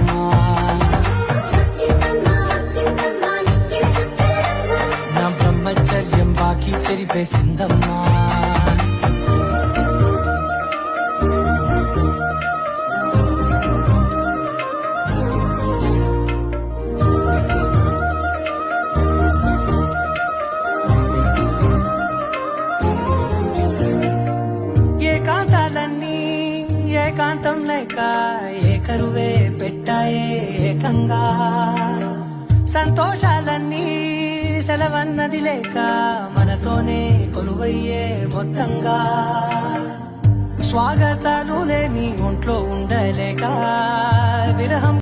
చిందమ్మా. నా బ్రహ్మచర్యం బాకీ చెరిపేసిందమ్మా. ఏకాంతాలన్నీ ఏకాంతం లేక ఏకరువే పెట్టాయే ఏకంగా. సంతోషాలన్నీ సెలవన్నది లేక మనతోనే కొలువయ్యే మొత్తంగా. స్వాగతాలు లేని ఒంట్లో ఉండలేక విరహం